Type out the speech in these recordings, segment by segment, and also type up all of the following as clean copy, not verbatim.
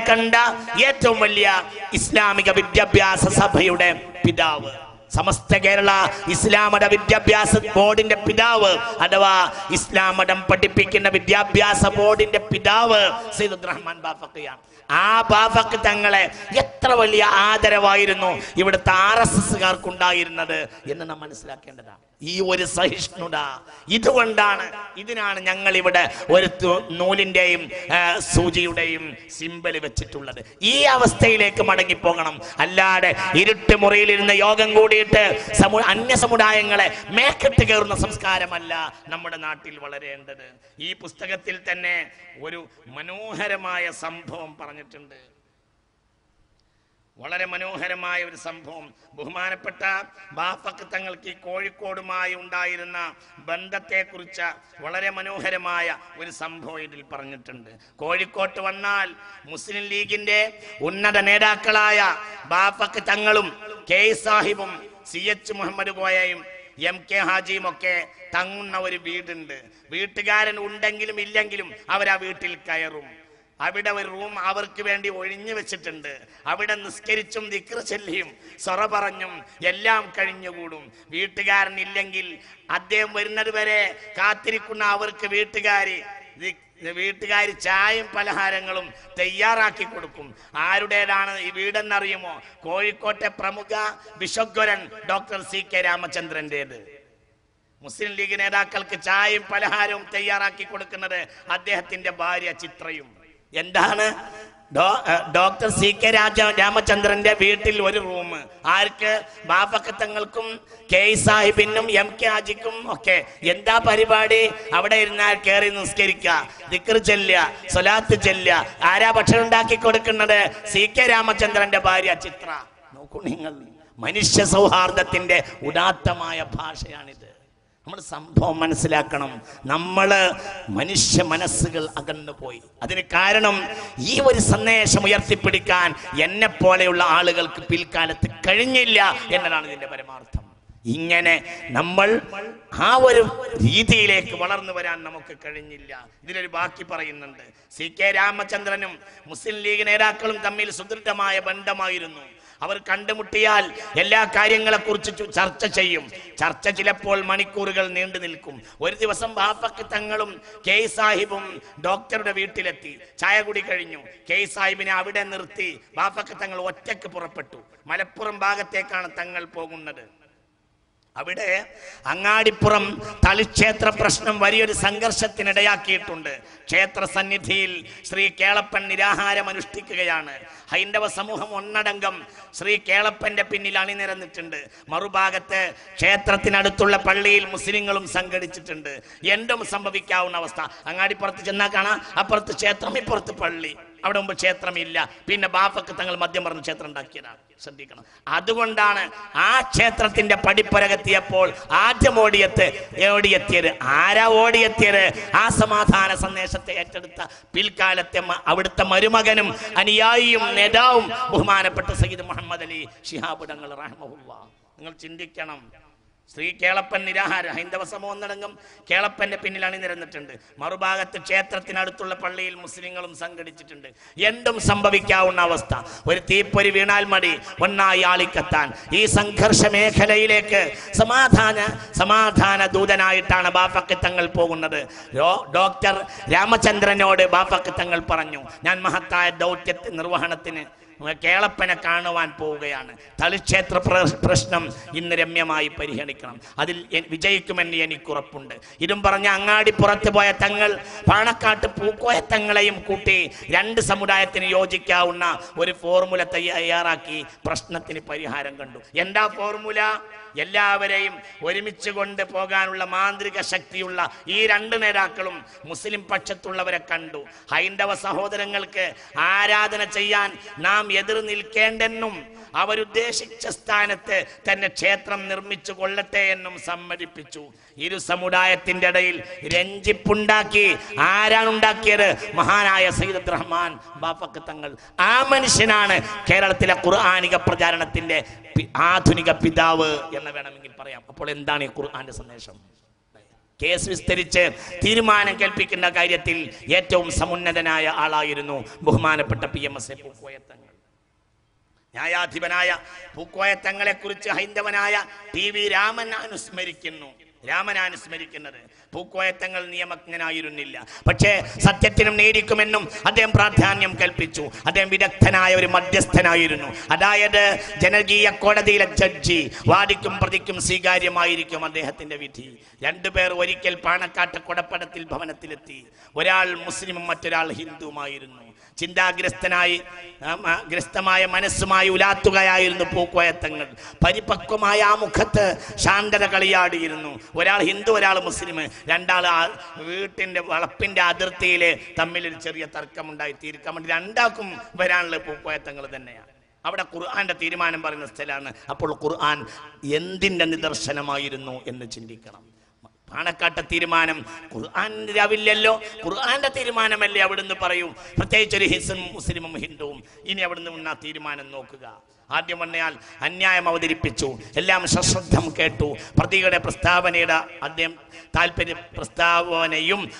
കണ്ട ഏറ്റവും വലിയ ഇസ്ലാമിക വിദ്യാഭ്യാസ സഭയുടെ പിതാവ്, സമസ്ത കേരള ഇസ്ലാം മത വിദ്യാഭ്യാസ ബോർഡിന്റെ പിതാവ് അഥവാ ഇസ്ലാം മതം പഠിപ്പിക്കുന്ന വിദ്യാഭ്യാസ ബോർഡിന്റെ പിതാവ് സയ്യിദ് അബ്ദുറഹ്മാൻ ബാഫഖിയാണ്. ആ ബാഫഖ് തങ്ങളെ എത്ര വലിയ ആദരവായിരുന്നു ഇവിടുത്തെ RSSകാർക്കുണ്ടായിരുന്നത് എന്ന് നാം മനസ്സിലാക്കേണ്ടതാണ്. ഈ ഒരു സഹിഷ്ണുത ഇതിനാണ് ഞങ്ങൾ ഇവിടെ ഒരു നൂലിന്റെയും സൂചിയുടെയും സിമ്പൽ വെച്ചിട്ടുള്ളത്. ഈ അവസ്ഥയിലേക്ക് മടങ്ങിപ്പോകണം. അല്ലാതെ ഇരുട്ട് മുറിയിലിരുന്ന് യോഗം കൂടിയിട്ട് അന്യ സമുദായങ്ങളെ മേക്കെട്ട് കയറുന്ന സംസ്കാരമല്ല നമ്മുടെ നാട്ടിൽ വളരേണ്ടത്. ഈ പുസ്തകത്തിൽ തന്നെ ഒരു മനോഹരമായ സംഭവം പറഞ്ഞിട്ടുണ്ട്. വളരെ മനോഹരമായ ഒരു സംഭവം. ബഹുമാനപ്പെട്ട ബാഫഖ് തങ്ങൾക്ക് ഈ കോഴിക്കോടുമായി ഉണ്ടായിരുന്ന ബന്ധത്തെക്കുറിച്ച് വളരെ മനോഹരമായ ഒരു സംഭവം ഇതിൽ പറഞ്ഞിട്ടുണ്ട്. കോഴിക്കോട്ട് വന്നാൽ മുസ്ലിം ലീഗിന്റെ ഉന്നത നേതാക്കളായ ബാഫഖ് തങ്ങളും കെ സാഹിബും CH മുഹമ്മദ് കോയയും MK ഹാജിയും ഒക്കെ തങ്ങുന്ന ഒരു വീടുണ്ട്. വീട്ടുകാരൻ ഉണ്ടെങ്കിലും ഇല്ലെങ്കിലും അവരാ വീട്ടിൽ കയറും. അവിടെ ഒരു റൂം അവർക്ക് വേണ്ടി ഒഴിഞ്ഞു വെച്ചിട്ടുണ്ട്. അവിടെ നിസ്കരിച്ചും ദിക്ർ ചൊല്ലിയും സൊറ പറഞ്ഞും എല്ലാം കഴിഞ്ഞുകൂടും. വീട്ടുകാരൻ ഇല്ലെങ്കിൽ അദ്ദേഹം വരുന്നത് വരെ കാത്തിരിക്കുന്ന അവർക്ക് വീട്ടുകാർ ചായയും പലഹാരങ്ങളും തയ്യാറാക്കി കൊടുക്കും. ആരുടേതാണ് ഈ വീടെന്നറിയുമോ? കോഴിക്കോട്ടെ പ്രമുഖ ബിഷഗ്വരൻ ഡോക്ടർ CK രാമചന്ദ്രന്റേത്. മുസ്ലിം ലീഗ് നേതാക്കൾക്ക് ചായയും പലഹാരവും തയ്യാറാക്കി കൊടുക്കുന്നത് അദ്ദേഹത്തിന്റെ ഭാര്യ ചിത്രയും. എന്താണ്? ഡോക്ടർ CK രാമചന്ദ്രന്റെ വീട്ടിൽ ഒരു റൂം. ആർക്ക്? ബാഫഖ് തങ്ങൾക്കും കെ സാഹിബിനും MK ഹാജിക്കും ഒക്കെ. എന്താ പരിപാടി? അവിടെ ഇരുന്നാൽ കയറി നിസ്കരിക്കുക, ദിക്ർ ചൊല്ലുക, സ്വലാത്ത് ചൊല്ലുക. ആരാ ഭക്ഷണം ഉണ്ടാക്കി കൊടുക്കുന്നത്? CK രാമചന്ദ്രന്റെ ഭാര്യ ചിത്ര. നോക്കൂ നിങ്ങൾ, മനുഷ്യ സൗഹാർദ്ദത്തിന്റെ ഉദാത്തമായ ഭാഷയാണിത്. നമ്മൾ സംഭവം മനസ്സിലാക്കണം. മനുഷ്യ മനസ്സുകൾ അകന്നുപോയി. അതിന് കാരണം ഈ ഒരു സന്ദേശം ഉയർത്തിപ്പിടിക്കാൻ എന്നെ പോലെയുള്ള ആളുകൾക്ക് പിൽക്കാലത്ത് കഴിഞ്ഞില്ല എന്നതാണ് ഇതിന്റെ പരമാർത്ഥം. ഇങ്ങനെ നമ്മൾ ആ ഒരു രീതിയിലേക്ക് വളർന്നു വരാൻ നമുക്ക് കഴിഞ്ഞില്ല. ഇതിലൊരു ബാക്കി പറയുന്നുണ്ട്. CK രാമചന്ദ്രനും മുസ്ലിം ലീഗ് നേതാക്കളും തമ്മിൽ സുദൃഢമായ ബന്ധമായിരുന്നു. അവർ കണ്ടുമുട്ടിയാൽ എല്ലാ കാര്യങ്ങളെ കുറിച്ച് ചർച്ച ചെയ്യും. ചർച്ച ചിലപ്പോൾ മണിക്കൂറുകൾ നീണ്ടു നിൽക്കും. ഒരു ദിവസം ബാഫഖ് തങ്ങളും കെ സാഹിബും ഡോക്ടറുടെ വീട്ടിലെത്തി. ചായ കുടി കഴിഞ്ഞു. കെ സാഹിബിനെ അവിടെ നിർത്തി ബാഫഖ് തങ്ങൾ ഒറ്റയ്ക്ക് പുറപ്പെട്ടു. മലപ്പുറം ഭാഗത്തേക്കാണ് തങ്ങൾ പോകുന്നത്. അവിടെ അങ്ങാടിപ്പുറം തളിക്ഷേത്ര പ്രശ്നം വലിയൊരു സംഘർഷത്തിനിടയാക്കിയിട്ടുണ്ട്. ക്ഷേത്ര സന്നിധിയിൽ ശ്രീ കേളപ്പൻ നിരാഹാരം അനുഷ്ഠിക്കുകയാണ്. ഹൈന്ദവ സമൂഹം ഒന്നടങ്കം ശ്രീ കേളപ്പന്റെ പിന്നിൽ അണിനിരന്നിട്ടുണ്ട്. മറുഭാഗത്ത് ക്ഷേത്രത്തിനടുത്തുള്ള പള്ളിയിൽ മുസ്ലിങ്ങളും സംഘടിച്ചിട്ടുണ്ട്. എന്തും സംഭവിക്കാവുന്ന അവസ്ഥ. അങ്ങാടിപ്പുറത്ത് ചെന്നാൽ കാണാം, അപ്പുറത്ത് ക്ഷേത്രം, ഇപ്പുറത്ത് പള്ളി. അവിടെ മുമ്പ് ക്ഷേത്രമില്ല. പിന്നെ ബാഫഖ് തങ്ങൾ മദ്യം പറഞ്ഞ് ക്ഷേത്രം ഉണ്ടാക്കിയതാണ്. ശ്രദ്ധിക്കണം. അതുകൊണ്ടാണ് ആ ക്ഷേത്രത്തിന്റെ പടിപ്പുരകെത്തിയപ്പോൾ ആദ്യം ഓടിയെത്തിയത് ആരാ? ഓടിയെത്തിയത് ആ സമാധാന സന്ദേശത്തെ ഏറ്റെടുത്ത പിൽക്കാലത്തെ അവിടുത്തെ മരുമകനും അനുയായിയും നേതാവും ബഹുമാനപ്പെട്ട സയ്യിദ് മുഹമ്മദ് അലി ശിഹാബ് തങ്ങൾ റഹ്മഹുല്ലാഹ്. നിങ്ങൾ ചിന്തിക്കണം. ശ്രീ കേളപ്പൻ നിരാഹാരം, ഹൈന്ദവ സമൂഹം നടങ്ങും കേളപ്പന്റെ പിന്നിൽ അണിനിരന്നിട്ടുണ്ട്. മറുഭാഗത്ത് ക്ഷേത്രത്തിനടുത്തുള്ള പള്ളിയിൽ മുസ്ലിങ്ങളും സംഘടിച്ചിട്ടുണ്ട്. എന്തും സംഭവിക്കാവുന്ന അവസ്ഥ. ഒരു തീപ്പൊരി വീണാൽ മതി ഒന്നായി ആളിക്കത്താൻ. ഈ സംഘർഷ മേഖലയിലേക്ക് സമാധാന ദൂതനായിട്ടാണ് ബാഫഖ് തങ്ങൾ പോകുന്നത്. ഡോക്ടർ രാമചന്ദ്രനോട് ബാഫഖ് തങ്ങൾ പറഞ്ഞു, ഞാൻ മഹത്തായ ദൗത്യത്തെ നിർവഹണത്തിന് കേളപ്പനെ കാണുവാൻ പോവുകയാണ്. തളിക്ഷേത്ര പ്രശ്നം ഇന്ന് രമ്യമായി പരിഗണിക്കണം. അതിൽ വിജയിക്കുമെന്ന് എനിക്കുറപ്പുണ്ട്. ഇതും പറഞ്ഞ അങ്ങാടി പുറത്തു പോയ തങ്ങൾ പാണക്കാട്ട് പൂക്കോയ തങ്ങളെയും കൂട്ടി രണ്ട് സമുദായത്തിന് യോജിക്കാവുന്ന ഒരു ഫോർമുല തയ്യാറാക്കി പ്രശ്നത്തിന് പരിഹാരം കണ്ടു. എന്താ ഫോർമുല? എല്ലാവരെയും ഒരുമിച്ച് കൊണ്ട് പോകാനുള്ള മാന്ത്രിക ശക്തിയുള്ള ഈ രണ്ട് നേതാക്കളും മുസ്ലിം പക്ഷത്തുള്ളവരെ കണ്ടു. ഹൈന്ദവ സഹോദരങ്ങൾക്ക് ആരാധന ചെയ്യാൻ നാം എതിർ നിൽക്കേണ്ടെന്നും അവരുദ്ദേശിച്ച സ്ഥാനത്ത് തന്നെ ക്ഷേത്രം നിർമ്മിച്ചു കൊള്ളട്ടെ എന്നും സമ്മതിപ്പിച്ചു. ഇരു സമുദായത്തിന്റെ ഇടയിൽ രഞ്ജിപ്പുണ്ടാക്കി. ആരാണ് ഉണ്ടാക്കിയത്? മഹാനായ സയ്യിദ് അബ്ദുറഹ്മാൻ ബാഫഖ് തങ്ങൾ. ആ മനുഷ്യനാണ് കേരളത്തിലെ ഖുർആനിക പ്രചാരണത്തിന്റെ ആധുനിക പിതാവ് എന്ന് വേണമെങ്കിൽ പറയാം. അപ്പോൾ എന്താണ് ഈ ഖുർആന്റെ സന്ദേശം? കേസ് വിസ്തരിച്ച് തീരുമാനം കൽപ്പിക്കുന്ന കാര്യത്തിൽ ഏറ്റവും സമുന്നതനായ ആളായിരുന്നു ബഹുമാനപ്പെട്ട PMSA പൂക്കോയ തങ്ങൾ. ന്യായാധിപനായ പൂക്കോയ തങ്ങളെ കുറിച്ച് ഹൈന്ദവനായ TV രാമൻ അനുസ്മരിക്കുന്നത് പൂക്കോയ തങ്ങൾ നിയമജ്ഞനായിരുന്നില്ല, പക്ഷേ സത്യത്തിനും നീതിക്കുമെന്നും അദ്ദേഹം പ്രാധാന്യം കൽപ്പിച്ചു. അദ്ദേഹം വിദഗ്ധനായ ഒരു മധ്യസ്ഥനായിരുന്നു. അതായത് ജനകീയ കോടതിയിലെ ജഡ്ജി. വാദിക്കും പ്രതിക്കും സ്വീകാര്യമായിരിക്കും അദ്ദേഹത്തിന്റെ വിധി. രണ്ടുപേർ ഒരിക്കൽ പാണക്കാട്ട് കൊടപ്പടത്തിൽ ഭവനത്തിലെത്തി. ഒരാൾ മുസ്ലിമും മറ്റൊരാൾ ഹിന്ദുവുമായിരുന്നു. ഗ്രസ്തമായ മനസ്സുമായി ഉലാത്തുകയായിരുന്നു പൂക്കോയ തങ്ങൾ. പരിപക്വമായ ആ മുഖത്ത് ശാന്തത കളിയാടിയിരുന്നു. ഒരാൾ ഹിന്ദു, ഒരാൾ മുസ്ലിം, രണ്ടാൾ വീട്ടിന്റെ വളപ്പിന്റെ അതിർത്തിയിൽ തമ്മിലൊരു ചെറിയ തർക്കമുണ്ടായി തീർക്കാൻ വേണ്ടി രണ്ടാക്കും വരാനുള്ള പൂക്കോയ തങ്ങൾ തന്നെയാണ്. അവിടെ ഖുർആന്റെ തീരുമാനം പറയുന്ന സ്ഥലമാണ്. അപ്പോൾ ഖുർആൻ എന്തിന്റെ നിദർശനമായിരുന്നു എന്ന് ചിന്തിക്കണം. പാണക്കാട്ടെ തീരുമാനം ഖുർആന്റെ ആവില്ലല്ലോ, ഖുർആന്റെ തീരുമാനമല്ലേ അവിടുന്ന് പറയും. പ്രത്യേകിച്ച് ഒരു മുസ്ലിമും ഹിന്ദുവും. ഇനി അവിടുന്ന് ആ തീരുമാനം നോക്കുക. ആദ്യം വന്നയാൾ അന്യായം അവതരിപ്പിച്ചു. എല്ലാം സശ്രദ്ധം കേട്ടു. പ്രതിയുടെ പ്രസ്താവനയും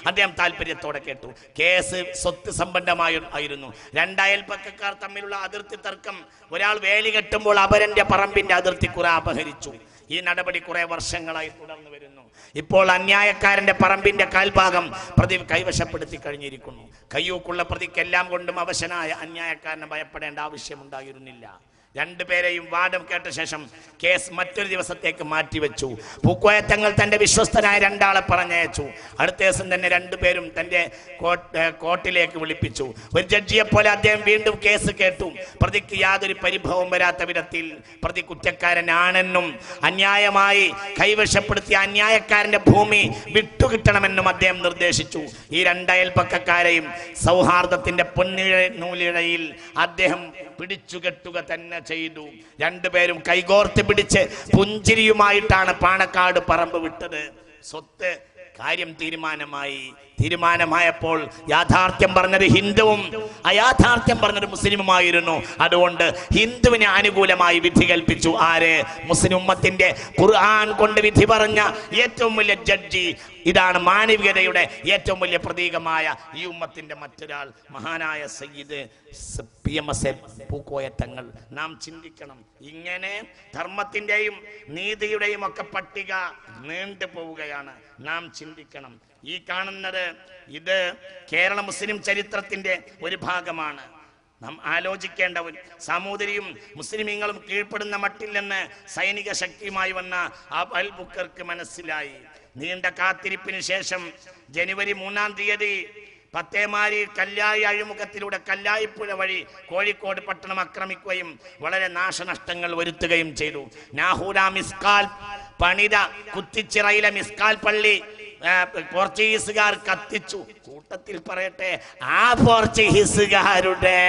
അദ്ദേഹം താല്പര്യത്തോടെ കേട്ടു. കേസ് സ്വത്ത് സംബന്ധമായിരുന്നു. രണ്ടയൽപക്കക്കാർ തമ്മിലുള്ള അതിർത്തി തർക്കം. ഒരാൾ വേലി കെട്ടുമ്പോൾ അപരന്റെ പറമ്പിന്റെ അതിർത്തി കുറെ അപഹരിച്ചു. ഈ നടപടി കുറെ വർഷങ്ങളായി തുടർന്നു വരുന്നു. ഇപ്പോൾ അന്യായക്കാരന്റെ പറമ്പിന്റെ കാൽഭാഗം പ്രതി കൈവശപ്പെടുത്തി കഴിഞ്ഞിരിക്കുന്നു. കയ്യൂക്കുള്ള പ്രതിക്കെല്ലാം കൊണ്ടും അവശനായ അന്യായക്കാരനെ ഭയപ്പെടേണ്ട ആവശ്യമുണ്ടായിരുന്നില്ല. രണ്ടുപേരെയും വാദം കേട്ട ശേഷം കേസ് മറ്റൊരു ദിവസത്തേക്ക് മാറ്റിവെച്ചു. പൂക്കോയ തങ്ങൾ തന്റെ വിശ്വസ്തനായ രണ്ടാളെ പറഞ്ഞയച്ചു. അടുത്ത ദിവസം തന്നെ രണ്ടുപേരും തന്റെ കോർട്ടിലേക്ക് വിളിപ്പിച്ചു. ഒരു ജഡ്ജിയെ പോലെ അദ്ദേഹം വീണ്ടും കേസ് കേട്ടു. പ്രതിക്ക് യാതൊരു പരിഭവം വരാത്ത വിധത്തിൽ പ്രതി കുറ്റക്കാരനാണെന്നും അന്യായമായി കൈവശപ്പെടുത്തിയ അന്യായക്കാരന്റെ ഭൂമി വിട്ടുകിട്ടണമെന്നും അദ്ദേഹം നിർദ്ദേശിച്ചു. ഈ രണ്ടയൽപക്കക്കാരെയും സൗഹാർദ്ദത്തിന്റെ പൊന്നൂലിഴയിൽ അദ്ദേഹം പിടിച്ചുകെട്ടുക തന്നെ ചെയ്തു. രണ്ടുപേരും കൈകോർത്ത് പിടിച്ച് പുഞ്ചിരിയുമായിട്ടാണ് പാണക്കാട് പറമ്പ് വിട്ടത്. സ്വത്ത് കാര്യം തീരുമാനമായപ്പോൾ യാഥാർത്ഥ്യം പറഞ്ഞത് ഹിന്ദുവും അയാഥാർത്ഥ്യം പറഞ്ഞത് മുസ്ലിമുമായിരുന്നു. അതുകൊണ്ട് ഹിന്ദുവിന് അനുകൂലമായി വിധി കൽപ്പിച്ചു. ആര്? മുസ്ലിം ഉമ്മത്തിന്റെ ഖുർആൻ കൊണ്ട് വിധി പറഞ്ഞ ഏറ്റവും വലിയ ജഡ്ജി. ഇതാണ് മാനവികതയുടെ ഏറ്റവും വലിയ പ്രതീകമായ ഈ ഉമ്മത്തിന്റെ മറ്റൊരാൾ, മഹാനായ സയ്യിദ് PMSA പൂക്കോയ തങ്ങൾ. നാം ചിന്തിക്കണം. ഇങ്ങനെ ധർമ്മത്തിന്റെയും നീതിയുടെയും ഒക്കെ പട്ടിക നീണ്ടു പോവുകയാണ്. നാം ചിന്തിക്കണം. ഈ കാണുന്നത് ഇത് കേരള മുസ്ലിം ചരിത്രത്തിന്റെ ഒരു ഭാഗമാണ്. നാം ആലോചിക്കേണ്ടവൻ. സാമൂതിരിയും മുസ്ലിമീങ്ങളും കീഴ്പ്പെടുന്ന മട്ടില്ലെന്ന് സൈനിക ശക്തിയുമായി വന്ന അൽ ബുക്കർക്ക് മനസ്സിലായി. നീണ്ട കാത്തിരിപ്പിന് ശേഷം ജനുവരി 3-ാം തീയതി പത്തേമാരി കല്ലായി അഴിമുഖത്തിലൂടെ കല്ലായിപ്പുഴ വഴി കോഴിക്കോട് പട്ടണം ആക്രമിക്കുകയും വളരെ നാശനഷ്ടങ്ങൾ വരുത്തുകയും ചെയ്തു. നാഹൂര മിസ്കാൽ പണിത കുത്തിച്ചിറയിലെ മിസ്കാൽ പള്ളി പോർച്ചുഗീസുകാർ കത്തിച്ചു. കൂട്ടത്തിൽ പറയട്ടെ, ആ പോർച്ചുഗീസുകാരുടെ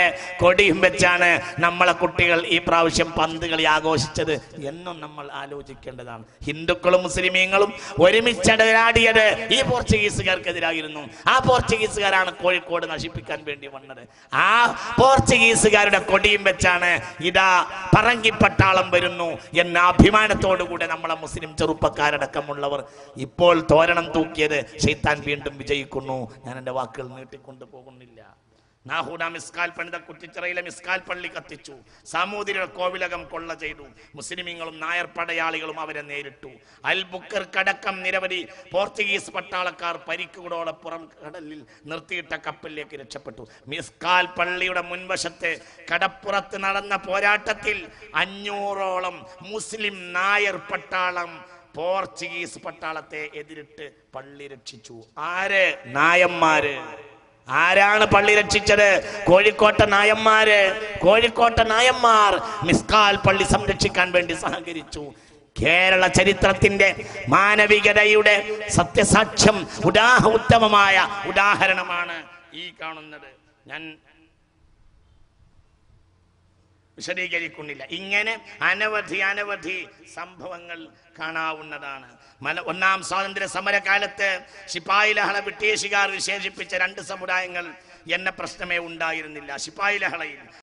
കൊടിയും വെച്ചാണ് നമ്മളെ കുട്ടികൾ ഈ പ്രാവശ്യം പന്ത് കളി ആഘോഷിച്ചത് എന്നും നമ്മൾ ആലോചിക്കേണ്ടതാണ്. ഹിന്ദുക്കളും മുസ്ലിമീങ്ങളും ഒരുമിച്ചടരാടിയത് ഈ പോർച്ചുഗീസുകാർക്കെതിരായിരുന്നു. ആ പോർച്ചുഗീസുകാരാണ് കോഴിക്കോട് നശിപ്പിക്കാൻ വേണ്ടി വന്നത്. ആ പോർച്ചുഗീസുകാരുടെ കൊടിയും വെച്ചാണ് ഇതാ പറങ്കിപ്പട്ടാളം വരുന്നു എന്ന അഭിമാനത്തോടുകൂടെ നമ്മളെ മുസ്ലിം ചെറുപ്പക്കാരടക്കമുള്ളവർ ഇപ്പോൾ തോരണം തൂക്കിയത് ശൈത്താൻ വീണ്ടും വിജയിക്കുന്നു. ഞാൻ എൻ്റെ വാക്കുകൾ നീട്ടിക്കൊണ്ടു പോകുന്നില്ല. നാഹൂഡ മിസ്കാൽ പണിത കുറ്റിച്ചിറയിലെ മിസ്കാൽ പള്ളി കത്തിച്ചു. സാമൂതിരിയുടെ കോവിലകം കൊള്ള ചെയ്തു. മുസ്ലിമീങ്ങളും നായർ പടയാളികളും അവരെ നേരിട്ടു. അൽ ബുക്കർക്കടക്കം നിരവധി പോർച്ചുഗീസ് പട്ടാളക്കാർ പരിക്കുകൂടോടെ പുറം കടലിൽ നിർത്തിയിട്ട കപ്പലിലേക്ക് രക്ഷപ്പെട്ടു. മിസ്കാൽ പള്ളിയുടെ മുൻവശത്ത് കടപ്പുറത്ത് നടന്ന പോരാട്ടത്തിൽ 500ഓളം മുസ്ലിം നായർ പട്ടാളം പോർച്ചുഗീസ് പട്ടാളത്തെ എതിരിട്ട് പള്ളി രക്ഷിച്ചു. ആര്? നായന്മാര്. ആരാണ് പള്ളി രക്ഷിച്ചത്? കോഴിക്കോട്ടെ നായന്മാർ മിസ്കാൽ പള്ളി സംരക്ഷിക്കാൻ വേണ്ടി സഹകരിച്ചു. കേരള ചരിത്രത്തിന്റെ മാനവികതയുടെ സത്യസാക്ഷ്യം ഉത്തമമായ ഉദാഹരണമാണ് ഈ കാണുന്നത്. ഞാൻ വിശദീകരിക്കുന്നില്ല. ഇങ്ങനെ അനവധി സംഭവങ്ങൾ കാണാവുന്നതാണ്. ഒന്നാം സ്വാതന്ത്ര്യ സമരകാലത്ത് ശിപ്പായി ലഹള ബ്രിട്ടീഷുകാർ വിശേഷിപ്പിച്ച 2 സമുദായങ്ങൾ എന്ന പ്രശ്നമേ ഉണ്ടായിരുന്നില്ല. ശിപ്പായി ലഹളയിൽ